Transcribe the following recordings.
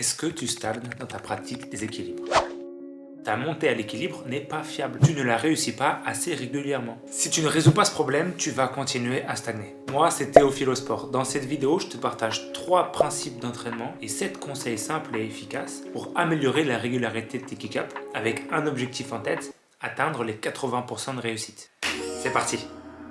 Est-ce que tu stagnes dans ta pratique des équilibres? Ta montée à l'équilibre n'est pas fiable. Tu ne la réussis pas assez régulièrement. Si tu ne résous pas ce problème, tu vas continuer à stagner. Moi, c'est Théophile au sport. Dans cette vidéo, je te partage 3 principes d'entraînement et 7 conseils simples et efficaces pour améliorer la régularité de tes kick-ups avec un objectif en tête, atteindre les 80% de réussite. C'est parti!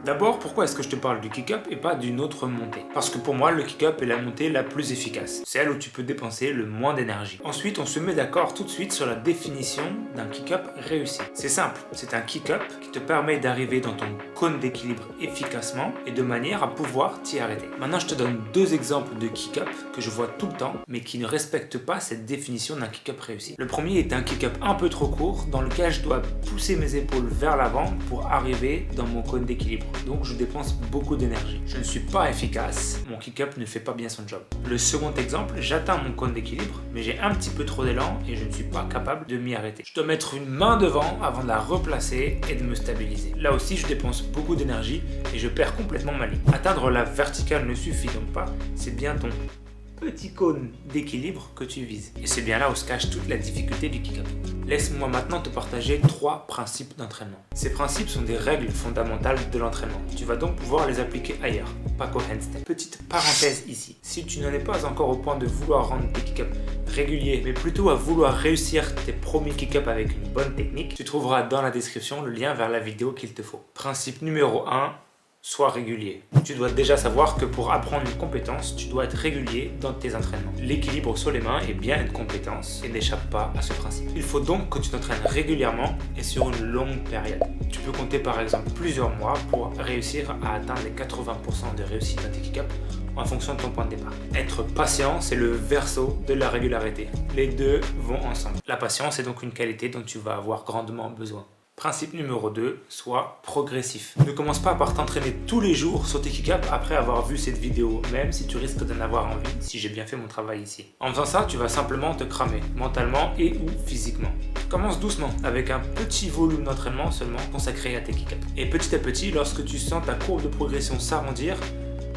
D'abord, pourquoi est-ce que je te parle du kick-up et pas d'une autre montée? Parce que pour moi, le kick-up est la montée la plus efficace, celle où tu peux dépenser le moins d'énergie. Ensuite, on se met d'accord tout de suite sur la définition d'un kick-up réussi. C'est simple, c'est un kick-up qui te permet d'arriver dans ton cône d'équilibre efficacement et de manière à pouvoir t'y arrêter. Maintenant, je te donne 2 exemples de kick-up que je vois tout le temps, mais qui ne respectent pas cette définition d'un kick-up réussi. Le premier est un kick-up un peu trop court, dans lequel je dois pousser mes épaules vers l'avant pour arriver dans mon cône d'équilibre. Donc je dépense beaucoup d'énergie. Je ne suis pas efficace, mon kick-up ne fait pas bien son job. Le second exemple, j'atteins mon cône d'équilibre, mais j'ai un petit peu trop d'élan et je ne suis pas capable de m'y arrêter. Je dois mettre une main devant avant de la replacer et de me stabiliser. Là aussi, je dépense beaucoup d'énergie et je perds complètement ma ligne. Atteindre la verticale ne suffit donc pas, c'est bien ton petit cône d'équilibre que tu vises. Et c'est bien là où se cache toute la difficulté du kick-up. Laisse-moi maintenant te partager 3 principes d'entraînement. Ces principes sont des règles fondamentales de l'entraînement. Tu vas donc pouvoir les appliquer ailleurs, pas qu'au handstand. Petite parenthèse ici, si tu n'en es pas encore au point de vouloir rendre tes kick-up réguliers, mais plutôt à vouloir réussir tes premiers kick-up avec une bonne technique, tu trouveras dans la description le lien vers la vidéo qu'il te faut. Principe numéro 1. Sois régulier. Tu dois déjà savoir que pour apprendre une compétence, tu dois être régulier dans tes entraînements. L'équilibre sur les mains est bien une compétence et n'échappe pas à ce principe. Il faut donc que tu t'entraînes régulièrement et sur une longue période. Tu peux compter par exemple plusieurs mois pour réussir à atteindre les 80% de réussite dans tes kick-ups en fonction de ton point de départ. Être patient, c'est le verso de la régularité. Les deux vont ensemble. La patience est donc une qualité dont tu vas avoir grandement besoin. Principe numéro 2, sois progressif. Ne commence pas par t'entraîner tous les jours sur tes kick-ups après avoir vu cette vidéo, même si tu risques d'en avoir envie, si j'ai bien fait mon travail ici. En faisant ça, tu vas simplement te cramer, mentalement et ou physiquement. Commence doucement, avec un petit volume d'entraînement seulement consacré à tes kick-ups. Et petit à petit, lorsque tu sens ta courbe de progression s'arrondir,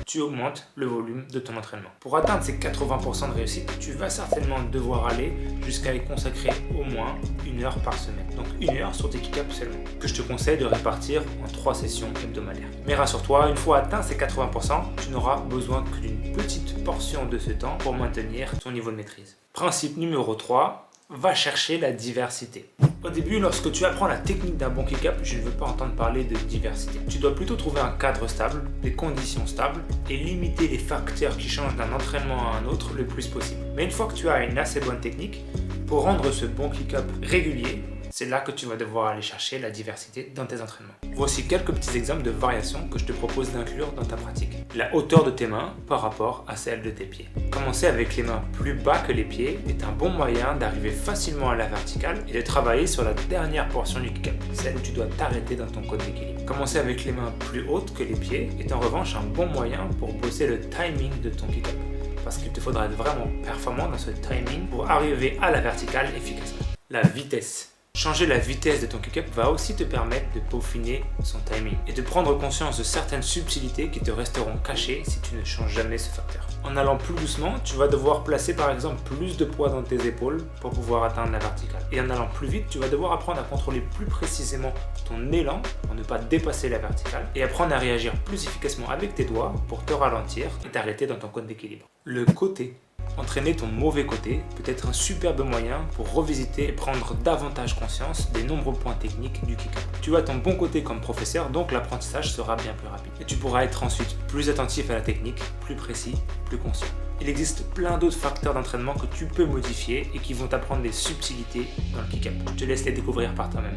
tu augmentes le volume de ton entraînement. Pour atteindre ces 80% de réussite, tu vas certainement devoir aller jusqu'à y consacrer au moins 1 heure par semaine. Donc 1 heure sur tes kick-ups seulement, que je te conseille de répartir en 3 sessions hebdomadaires. Mais rassure-toi, une fois atteint ces 80%, tu n'auras besoin que d'une petite portion de ce temps pour maintenir ton niveau de maîtrise. Principe numéro 3, va chercher la diversité. Au début, lorsque tu apprends la technique d'un bon kick-up, je ne veux pas entendre parler de diversité. Tu dois plutôt trouver un cadre stable, des conditions stables et limiter les facteurs qui changent d'un entraînement à un autre le plus possible. Mais une fois que tu as une assez bonne technique, pour rendre ce bon kick-up régulier, c'est là que tu vas devoir aller chercher la diversité dans tes entraînements. Voici quelques petits exemples de variations que je te propose d'inclure dans ta pratique. La hauteur de tes mains par rapport à celle de tes pieds. Commencer avec les mains plus bas que les pieds est un bon moyen d'arriver facilement à la verticale et de travailler sur la dernière portion du kick-up, celle où tu dois t'arrêter dans ton cône d'équilibre. Commencer avec les mains plus hautes que les pieds est en revanche un bon moyen pour bosser le timing de ton kick-up, parce qu'il te faudra être vraiment performant dans ce timing pour arriver à la verticale efficacement. La vitesse. Changer la vitesse de ton kick-up va aussi te permettre de peaufiner son timing et de prendre conscience de certaines subtilités qui te resteront cachées si tu ne changes jamais ce facteur. En allant plus doucement, tu vas devoir placer par exemple plus de poids dans tes épaules pour pouvoir atteindre la verticale. Et en allant plus vite, tu vas devoir apprendre à contrôler plus précisément ton élan pour ne pas dépasser la verticale et apprendre à réagir plus efficacement avec tes doigts pour te ralentir et t'arrêter dans ton cône d'équilibre. Le côté. Entraîner ton mauvais côté peut être un superbe moyen pour revisiter et prendre davantage conscience des nombreux points techniques du kick-up. Tu as ton bon côté comme professeur, donc l'apprentissage sera bien plus rapide. Et tu pourras être ensuite plus attentif à la technique, plus précis, plus conscient. Il existe plein d'autres facteurs d'entraînement que tu peux modifier et qui vont t'apprendre des subtilités dans le kick-up. Je te laisse les découvrir par toi-même.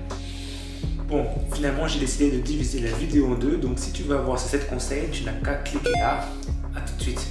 Bon, finalement j'ai décidé de diviser la vidéo en 2, donc si tu veux avoir ces 7 conseils, tu n'as qu'à cliquer là. A tout de suite.